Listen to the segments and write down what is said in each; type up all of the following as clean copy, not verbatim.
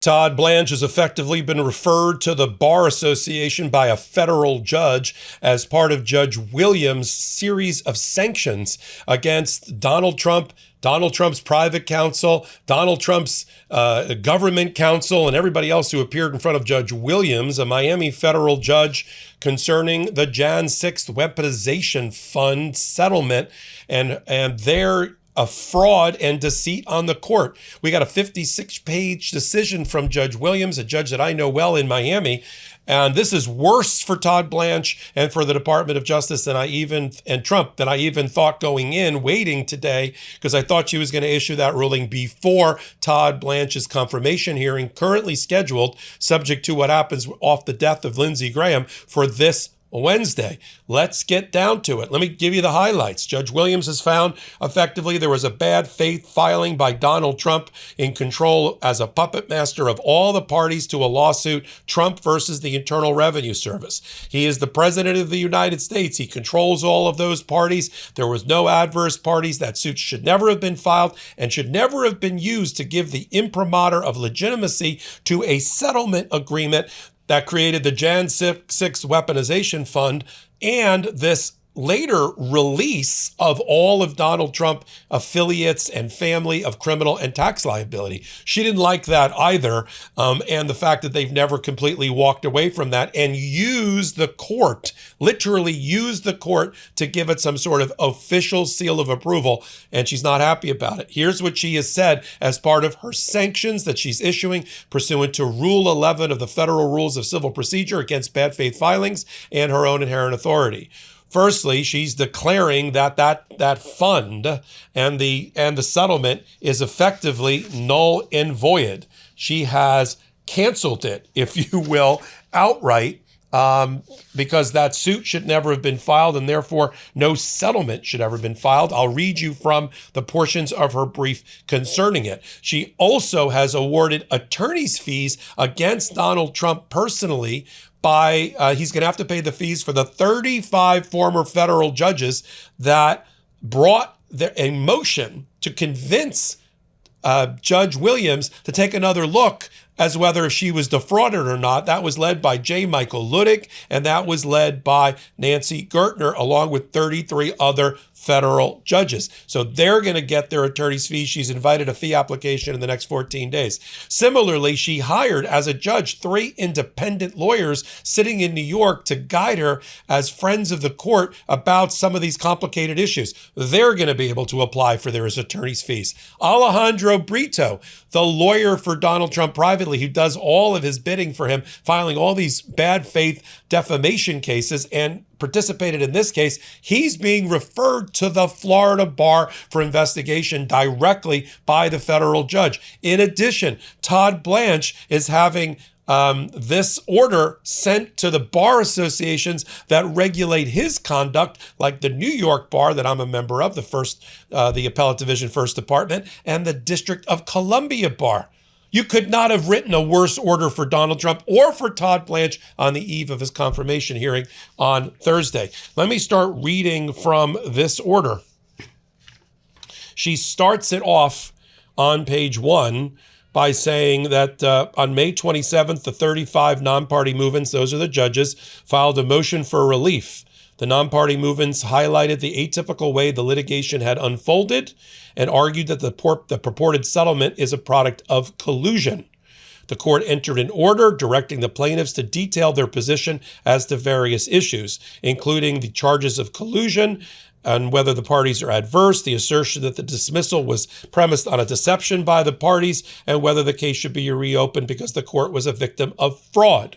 Todd Blanche has effectively been referred to the Bar Association by a federal judge as part of Judge Williams' series of sanctions against Donald Trump, Donald Trump's private counsel, Donald Trump's government counsel, and everybody else who appeared in front of Judge Williams, a Miami federal judge, concerning the Jan 6th weaponization fund settlement and their a fraud and deceit on the court. We got a 56-page decision from Judge Williams, a judge that I know well in Miami. And this is worse for Todd Blanche and for the Department of Justice and Trump than I even thought going in, waiting today, because I thought she was going to issue that ruling before Todd Blanche's confirmation hearing, currently scheduled, subject to what happens off the death of Lindsey Graham, for this Wednesday. Let's get down to it. Let me give you the highlights. Judge Williams has found effectively there was a bad faith filing by Donald Trump in control as a puppet master of all the parties to a lawsuit, Trump versus the Internal Revenue Service. He is the president of the United States. He controls all of those parties. There was no adverse parties. That suit should never have been filed and should never have been used to give the imprimatur of legitimacy to a settlement agreement that created the Jan 6 weaponization fund and this later release of all of Donald Trump affiliates and family of criminal and tax liability. She didn't like that either. And the fact that they've never completely walked away from that and used the court, literally used the court to give it some sort of official seal of approval. And she's not happy about it. Here's what she has said as part of her sanctions that she's issuing pursuant to Rule 11 of the Federal Rules of Civil Procedure against bad faith filings and her own inherent authority. Firstly, she's declaring that fund and the settlement is effectively null and void. She has canceled it, if you will, outright, because that suit should never have been filed and therefore no settlement should ever have been filed. I'll read you from the portions of her brief concerning it. She also has awarded attorney's fees against Donald Trump personally he's going to have to pay the fees for the 35 former federal judges that brought a motion to convince Judge Williams to take another look as whether she was defrauded or not. That was led by J. Michael Luttig, and that was led by Nancy Gertner, along with 33 other federal judges. So they're going to get their attorney's fees. She's invited a fee application in the next 14 days. Similarly, she hired as a judge 3 independent lawyers sitting in New York to guide her as friends of the court about some of these complicated issues. They're going to be able to apply for their attorney's fees. Alejandro Brito, the lawyer for Donald Trump privately, who does all of his bidding for him, filing all these bad faith defamation cases and participated in this case, he's being referred to the Florida bar for investigation directly by the federal judge. In addition, Todd Blanche is having this order sent to the bar associations that regulate his conduct, like the New York bar that I'm a member of, the Appellate Division First Department, and the District of Columbia bar. You could not have written a worse order for Donald Trump or for Todd Blanche on the eve of his confirmation hearing on Thursday. Let me start reading from this order. She starts it off on page 1 by saying that on May 27th, the 35 non-party movements, those are the judges, filed a motion for relief. The non-party movements highlighted the atypical way the litigation had unfolded and argued that the purported settlement is a product of collusion. The court entered an order directing the plaintiffs to detail their position as to various issues, including the charges of collusion and whether the parties are adverse, the assertion that the dismissal was premised on a deception by the parties, and whether the case should be reopened because the court was a victim of fraud.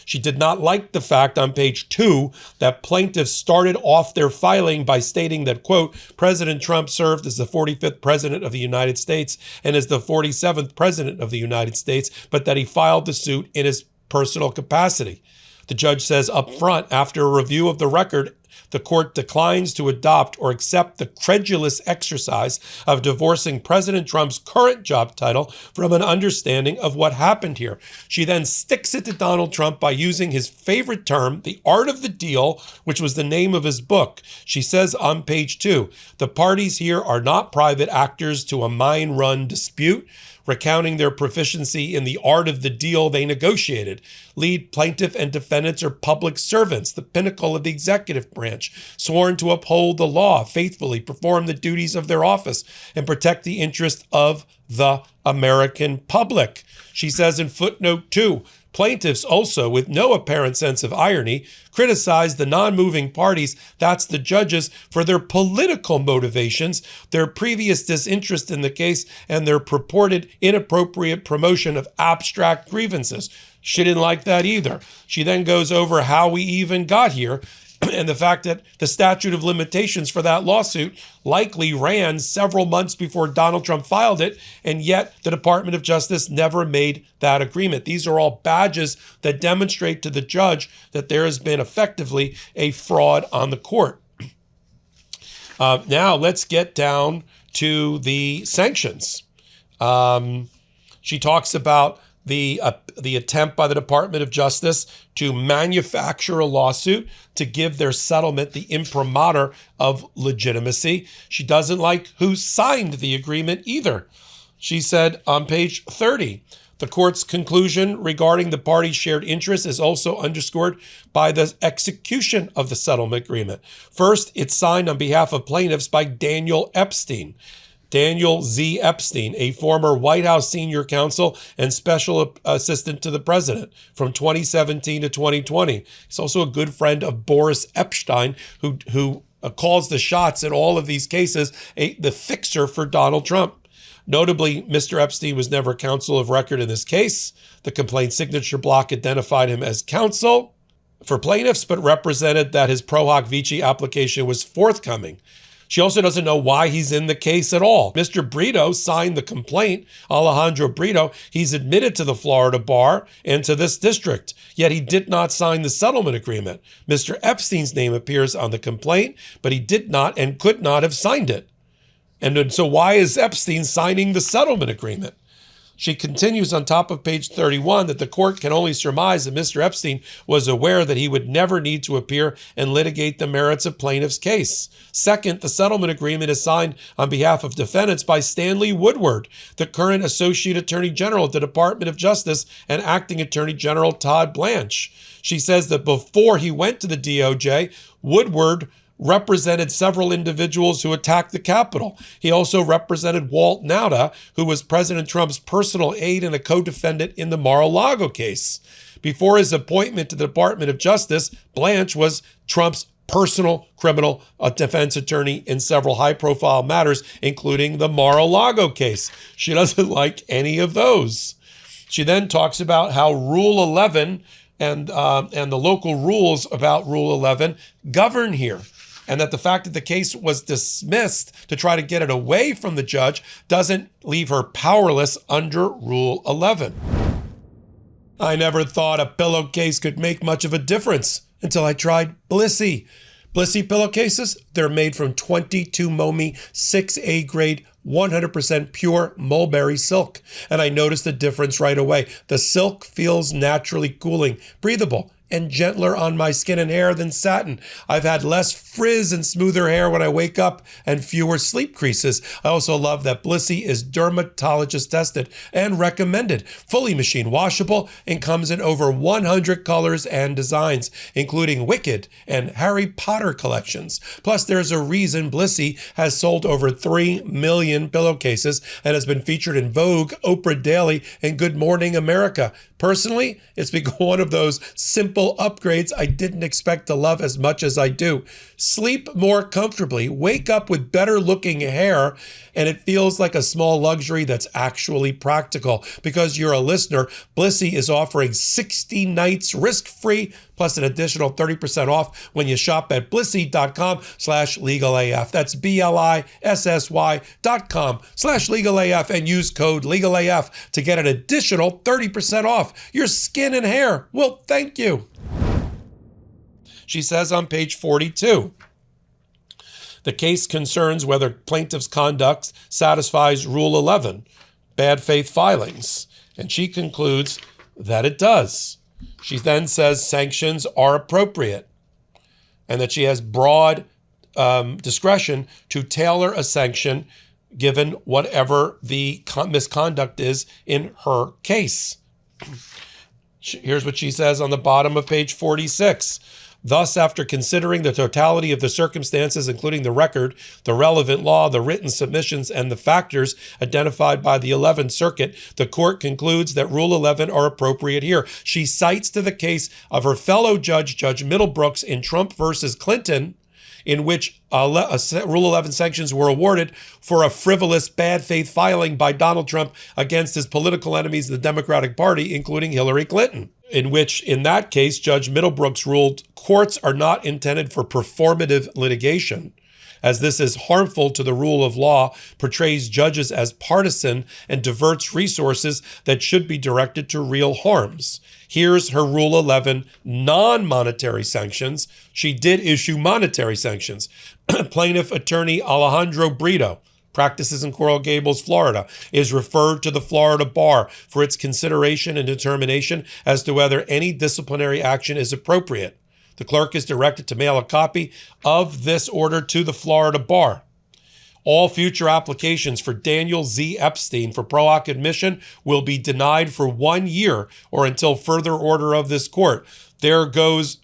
She did not like the fact on page 2 that plaintiffs started off their filing by stating that, quote, President Trump served as the 45th president of the United States and as the 47th president of the United States, but that he filed the suit in his personal capacity. The judge says up front, after a review of the record the court declines to adopt or accept the credulous exercise of divorcing President Trump's current job title from an understanding of what happened here. She then sticks it to Donald Trump by using his favorite term, the art of the deal, which was the name of his book. She says on page 2, the parties here are not private actors to a mine-run dispute, recounting their proficiency in the art of the deal they negotiated. Lead plaintiff and defendants are public servants, the pinnacle of the executive branch, sworn to uphold the law, faithfully perform the duties of their office, and protect the interest of the American public. She says in footnote 2, plaintiffs also, with no apparent sense of irony, criticize the non-moving parties, that's the judges, for their political motivations, their previous disinterest in the case, and their purported inappropriate promotion of abstract grievances. She didn't like that either. She then goes over how we even got here, and the fact that the statute of limitations for that lawsuit likely ran several months before Donald Trump filed it, and yet the Department of Justice never made that agreement. These are all badges that demonstrate to the judge that there has been effectively a fraud on the court. Now let's get down to the sanctions. She talks about the attempt by the Department of Justice to manufacture a lawsuit to give their settlement the imprimatur of legitimacy. She doesn't like who signed the agreement either. She said on page 30, the court's conclusion regarding the parties' shared interest is also underscored by the execution of the settlement agreement. First, it's signed on behalf of plaintiffs by Daniel Epstein. Daniel Z. Epstein, a former White House senior counsel and special assistant to the president from 2017 to 2020. He's also a good friend of Boris Epstein, who calls the shots in all of these cases, the fixer for Donald Trump. Notably, Mr. Epstein was never counsel of record in this case. The complaint signature block identified him as counsel for plaintiffs, but represented that his pro hoc vici application was forthcoming. She also doesn't know why he's in the case at all. Mr. Brito signed the complaint, Alejandro Brito. He's admitted to the Florida bar and to this district, yet he did not sign the settlement agreement. Mr. Epstein's name appears on the complaint, but he did not and could not have signed it. And so why is Epstein signing the settlement agreement? She continues on top of page 31 that the court can only surmise that Mr. Epstein was aware that he would never need to appear and litigate the merits of plaintiff's case. Second, the settlement agreement is signed on behalf of defendants by Stanley Woodward, the current Associate Attorney General at the Department of Justice, and Acting Attorney General Todd Blanche. She says that before he went to the DOJ, Woodward represented several individuals who attacked the Capitol. He also represented Walt Nauta, who was President Trump's personal aide and a co-defendant in the Mar-a-Lago case. Before his appointment to the Department of Justice, Blanche was Trump's personal criminal defense attorney in several high-profile matters, including the Mar-a-Lago case. She doesn't like any of those. She then talks about how Rule 11 and the local rules about Rule 11 govern here, and that the fact that the case was dismissed to try to get it away from the judge doesn't leave her powerless under Rule 11. I never thought a pillowcase could make much of a difference until I tried Blissy. Blissy pillowcases, they're made from 22 Momi 6A grade 100% pure mulberry silk. And I noticed the difference right away. The silk feels naturally cooling, breathable, and gentler on my skin and hair than satin. I've had less frizz and smoother hair when I wake up and fewer sleep creases. I also love that Blissy is dermatologist tested and recommended, fully machine washable, and comes in over 100 colors and designs, including Wicked and Harry Potter collections. Plus, there's a reason Blissy has sold over 3 million pillowcases and has been featured in Vogue, Oprah Daily, and Good Morning America. Personally, it's become one of those simple upgrades I didn't expect to love as much as I do. Sleep more comfortably, wake up with better looking hair, and it feels like a small luxury that's actually practical. Because you're a listener, Blissy is offering 60 nights risk-free plus an additional 30% off when you shop at blissy.com/legalaf. That's BLISSY.com/legalaf and use code legalaf to get an additional 30% off. Your skin and hair will thank you. She says on page 42, the case concerns whether plaintiff's conduct satisfies Rule 11, bad faith filings. And she concludes that it does. She then says sanctions are appropriate and that she has broad discretion to tailor a sanction given whatever the misconduct is in her case. Here's what she says on the bottom of page 46. Thus, after considering the totality of the circumstances, including the record, the relevant law, the written submissions, and the factors identified by the 11th Circuit, the court concludes that Rule 11 are appropriate here. She cites to the case of her fellow judge, Judge Middlebrooks, in Trump versus Clinton, in which Rule 11 sanctions were awarded for a frivolous bad faith filing by Donald Trump against his political enemies, the Democratic Party, including Hillary Clinton, in which, in that case, Judge Middlebrooks ruled courts are not intended for performative litigation, as this is harmful to the rule of law, portrays judges as partisan, and diverts resources that should be directed to real harms. Here's her Rule 11 non-monetary sanctions. She did issue monetary sanctions. Plaintiff attorney Alejandro Brito, practices in Coral Gables, Florida, is referred to the Florida Bar for its consideration and determination as to whether any disciplinary action is appropriate. The clerk is directed to mail a copy of this order to the Florida Bar. All future applications for Daniel Z. Epstein for pro hoc admission will be denied for 1 year or until further order of this court. There goes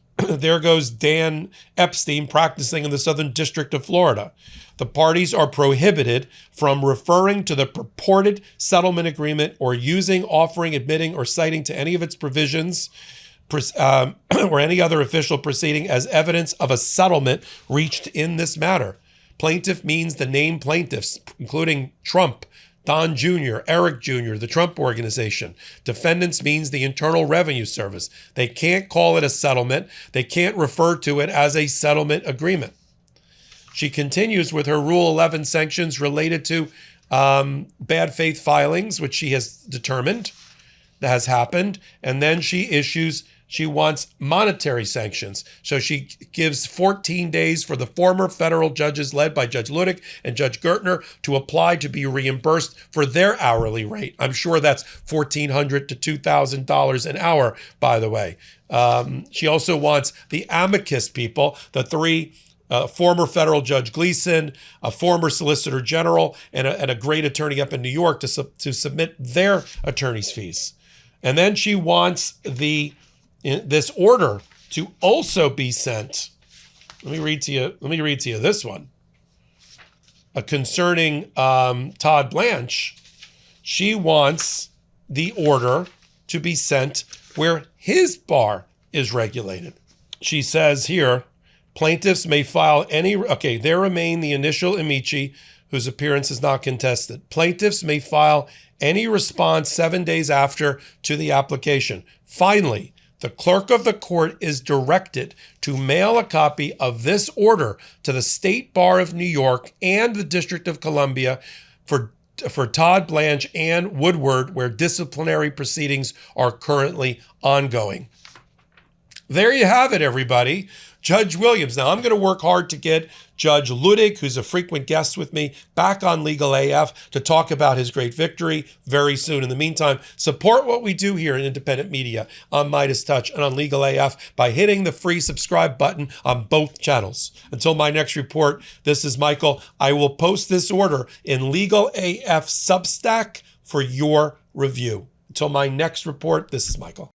Dan Epstein practicing in the Southern District of Florida. The parties are prohibited from referring to the purported settlement agreement or using, offering, admitting, or citing to any of its provisions or any other official proceeding as evidence of a settlement reached in this matter. Plaintiff means the named plaintiffs, including Trump, Don Jr., Eric Jr., the Trump Organization. Defendants means the Internal Revenue Service. They can't call it a settlement. They can't refer to it as a settlement agreement. She continues with her Rule 11 sanctions related to bad faith filings, which she has determined that has happened. And then she wants monetary sanctions. So she gives 14 days for the former federal judges led by Judge Ludick and Judge Gertner to apply to be reimbursed for their hourly rate. I'm sure that's $1,400 to $2,000 an hour, by the way. She also wants the amicus people, the three former federal Judge Gleason, a former Solicitor General, and a great attorney up in New York to submit their attorney's fees. And then she wants this order to also be sent. Let me read to you this one. Concerning Todd Blanche, she wants the order to be sent where his bar is regulated. She says here, plaintiffs may file there remain the initial amici whose appearance is not contested. Plaintiffs may file any response 7 days after to the application. Finally, the clerk of the court is directed to mail a copy of this order to the State Bar of New York and the District of Columbia for Todd Blanche and Woodward, where disciplinary proceedings are currently ongoing. There you have it, everybody. Judge Williams. Now, I'm going to work hard to get Judge Ludick, who's a frequent guest with me, back on Legal AF to talk about his great victory very soon. In the meantime, support what we do here in independent media on MeidasTouch and on Legal AF by hitting the free subscribe button on both channels. Until my next report, this is Michael. I will post this order in Legal AF Substack for your review. Until my next report, this is Michael.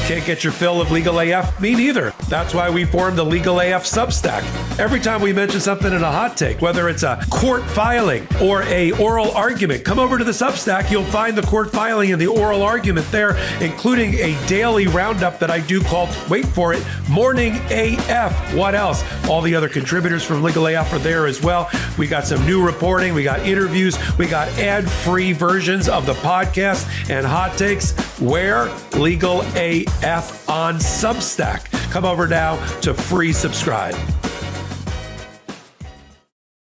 Can't get your fill of Legal AF? Me neither. That's why we formed the Legal AF Substack. Every time we mention something in a hot take, whether it's a court filing or a oral argument, come over to the Substack. You'll find the court filing and the oral argument there, including a daily roundup that I do called, wait for it, Morning AF. What else? All the other contributors from Legal AF are there as well. We got some new reporting. We got interviews. We got ad-free versions of the podcast and hot takes. Where? Legal AF on Substack. Come over now to free subscribe.